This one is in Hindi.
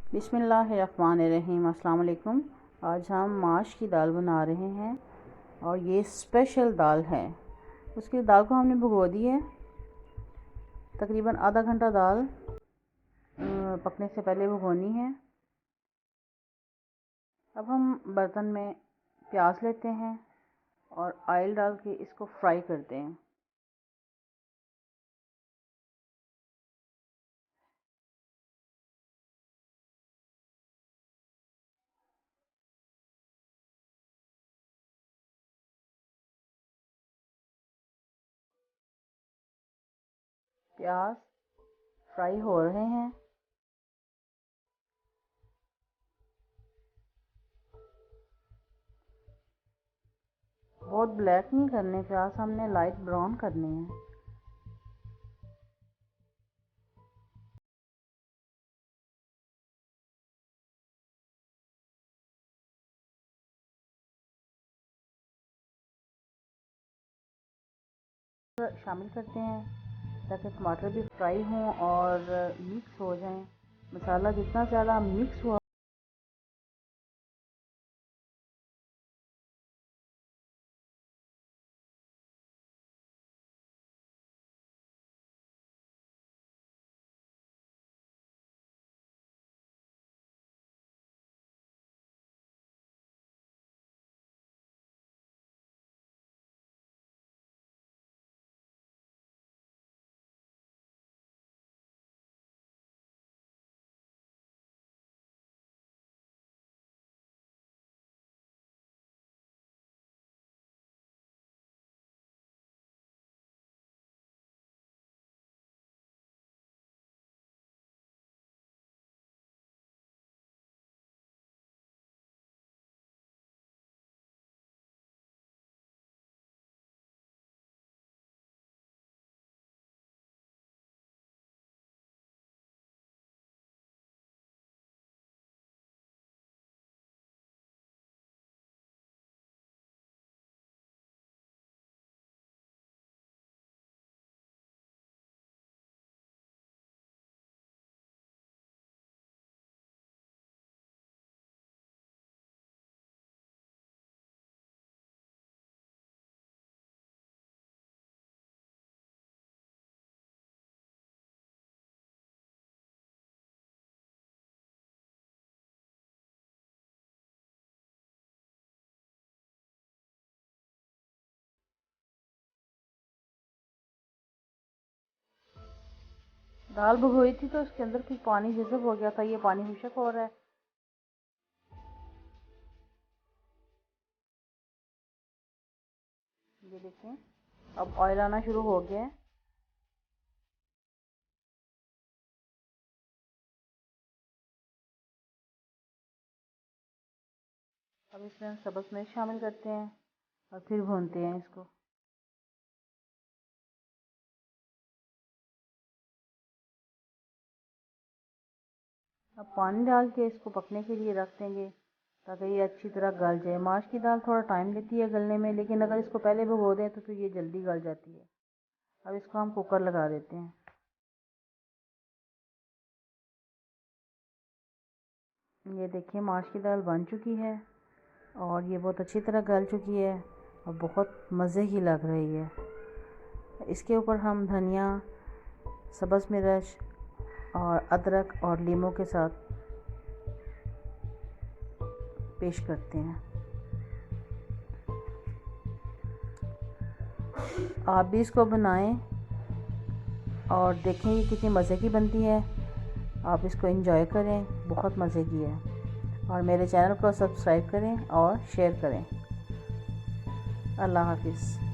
बिस्मिल्लाहिर्रहमानिर्रहीम। अस्सलाम वालेकुम। आज हम माश की दाल बना रहे हैं और ये स्पेशल दाल है। उसकी दाल को हमने भिगो दी है, तकरीबन आधा घंटा दाल पकने से पहले भिगोनी है। अब हम बर्तन में प्याज लेते हैं और ऑयल डाल के इसको फ्राई करते हैं। प्याज फ्राई हो रहे हैं। बहुत ब्लैक नहीं करने प्याज, हमने लाइट ब्राउन करने हैं। शामिल करते हैं ताकि टमाटर भी फ्राई हों और मिक्स हो जाएं। मसाला जितना ज़्यादा मिक्स हुआ दाल भिगोई थी तो उसके अंदर कुछ पानी जज़ब हो गया था। ये पानी खुशक हो रहा है। ये देखें, अब ऑयल आना शुरू हो गया है। अब इसमें हम सब्ज़ मिर्च शामिल करते हैं और फिर भूनते हैं इसको। अब पानी डाल के इसको पकने के लिए रख देंगे ताकि ये अच्छी तरह गल जाए। माश की दाल थोड़ा टाइम लेती है गलने में, लेकिन अगर इसको पहले भिगो दें तो फिर ये जल्दी गल जाती है। अब इसको हम कुकर लगा देते हैं। ये देखिए, माश की दाल बन चुकी है और ये बहुत अच्छी तरह गल चुकी है और बहुत मज़े की लग रही है। इसके ऊपर हम धनिया, सब्ज़ मिर्च और अदरक और लीमू के साथ पेश करते हैं। आप भी इसको बनाएं और देखें ये कितनी मज़े की बनती है। आप इसको एंजॉय करें, बहुत मज़े की है। और मेरे चैनल को सब्सक्राइब करें और शेयर करें। अल्लाह हाफिज़।